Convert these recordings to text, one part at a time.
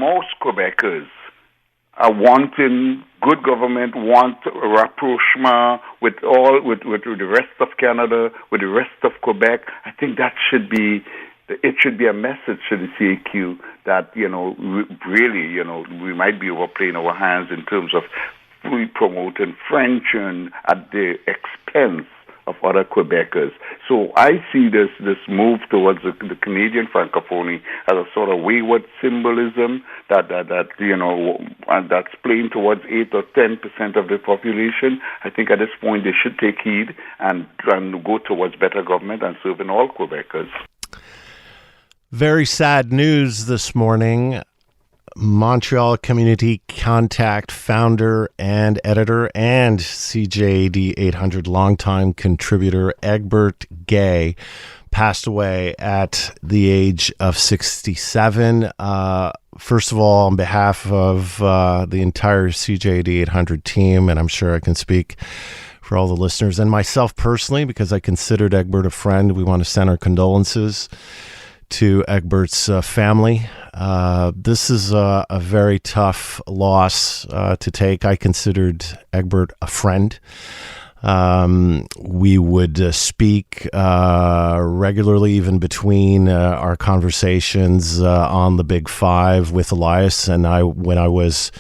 most Quebecers are wanting good government, want rapprochement with the rest of Canada, with the rest of Quebec. I think it should be a message to the CAQ that, really, we might be overplaying our hands in terms of promoting French and at the expense of other Quebecers. So I see this move towards the Canadian Francophonie as a sort of wayward symbolism that and that's playing towards 8 or 10% of the population. I think at this point they should take heed and go towards better government and serving all Quebecers. Very sad news this morning. Montreal Community Contact founder and editor and CJAD 800 longtime contributor Egbert Gaye passed away at the age of 67. First of all, on behalf of the entire CJAD 800 team, and I'm sure I can speak for all the listeners and myself personally, because I considered Egbert a friend, we want to send our condolences to Egbert's family. This is a very tough loss to take. I considered Egbert a friend. We would speak regularly, even between our conversations on the Big Five with Elias and I. When I was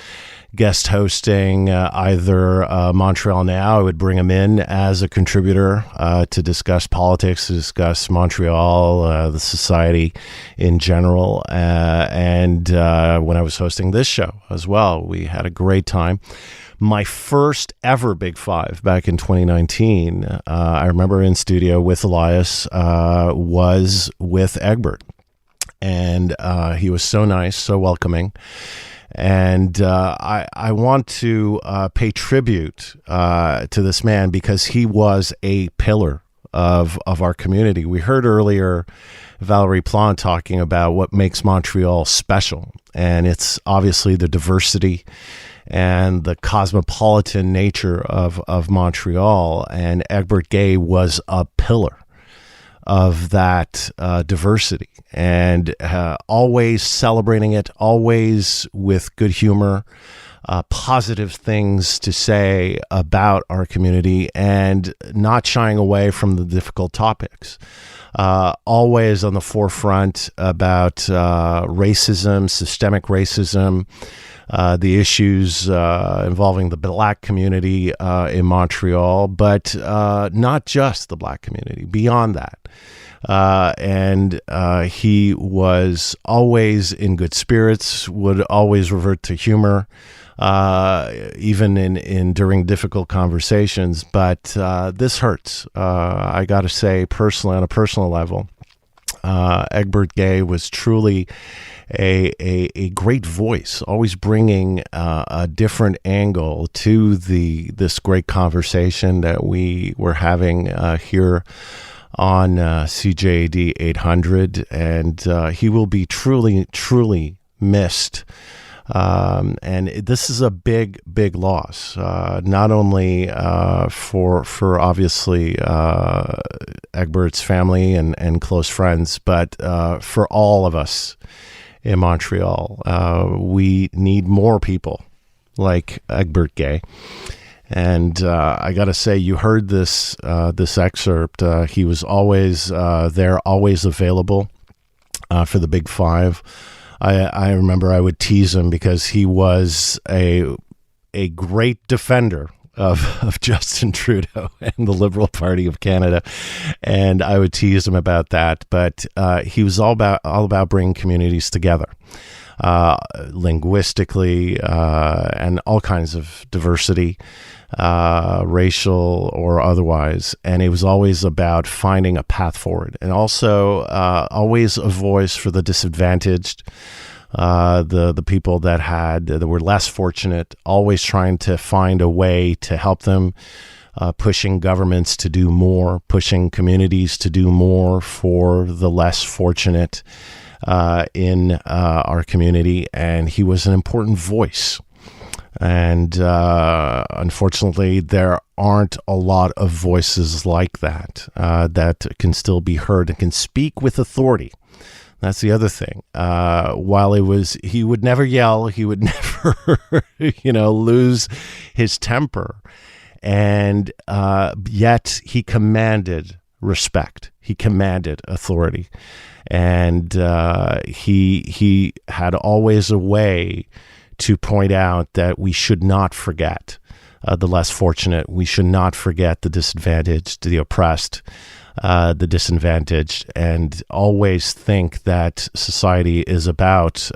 guest hosting either Montreal Now, I would bring him in as a contributor to discuss politics, to discuss Montreal, the society in general. And when I was hosting this show as well, we had a great time. My first ever Big Five back in 2019, I remember in studio with Elias, was with Egbert. And he was so nice, so welcoming. And I want to pay tribute to this man because he was a pillar of our community. We heard earlier Valerie Plante talking about what makes Montreal special, and it's obviously the diversity and the cosmopolitan nature of Montreal, and Egbert Gaye was a pillar of that diversity, and always celebrating it, always with good humor, positive things to say about our community, and not shying away from the difficult topics. Always on the forefront about racism, systemic racism, the issues involving the Black community in Montreal, but not just the Black community, beyond that. And he was always in good spirits, would always revert to humor, even in during difficult conversations. But this hurts. I got to say, personally, on a personal level, Egbert Gaye was truly a great voice, always bringing a different angle to this great conversation that we were having here on CJAD 800, and he will be truly missed. And this is a big loss, not only for obviously Egbert's family and close friends, but for all of us in Montreal. We need more people like Egbert Gaye. And I got to say, you heard this excerpt. He was always there, always available for the Big Five. I remember I would tease him because he was a great defender of Justin Trudeau and the Liberal Party of Canada, and I would tease him about that. But he was all about bringing communities together, linguistically, and all kinds of diversity, racial or otherwise. And it was always about finding a path forward, and also always a voice for the disadvantaged, the people that were less fortunate, always trying to find a way to help them, pushing governments to do more, pushing communities to do more for the less fortunate in our community. And he was an important voice. And unfortunately, there aren't a lot of voices like that that can still be heard and can speak with authority. That's the other thing. While he would never yell, he would never, lose his temper. And yet he commanded respect. He commanded authority. And he had always a way to point out that we should not forget the less fortunate. We should not forget the disadvantaged, the oppressed, the disadvantaged, and always think that society is about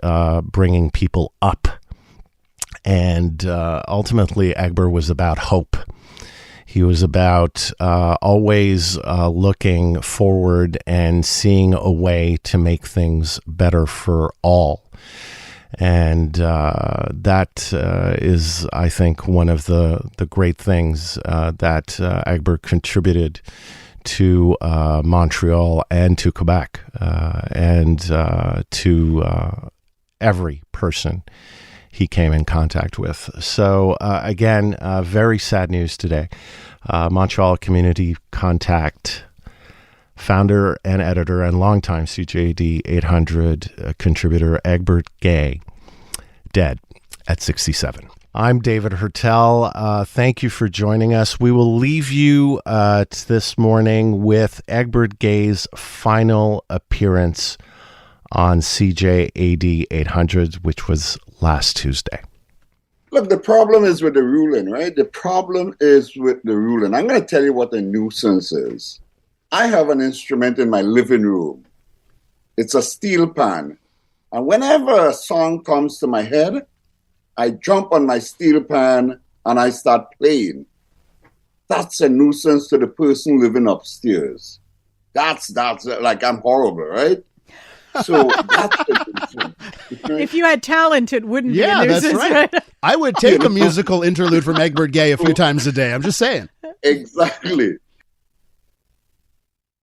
bringing people up. And ultimately, Egbert was about hope. He was about always looking forward and seeing a way to make things better for all. And that is, I think, one of the great things that Egbert contributed to Montreal and to Quebec and to every person he came in contact with. So again, very sad news today. Montreal Community Contact founder and editor and longtime CJAD 800 contributor Egbert Gaye, dead at 67. I'm David Heurtel. Thank you for joining us. We will leave you this morning with Egbert Gaye's final appearance on CJAD 800, which was last Tuesday. Look, the problem is with the ruling, right? The problem is with the ruling. I'm going to tell you what a nuisance is. I have an instrument in my living room. It's a steel pan. And whenever a song comes to my head, I jump on my steel pan and I start playing. That's a nuisance to the person living upstairs. That's like I'm horrible, right? So that's a nuisance. If you had talent, it wouldn't be a nuisance. Yeah, that's right. I would take a musical interlude from Egbert Gaye a few times a day. I'm just saying. Exactly.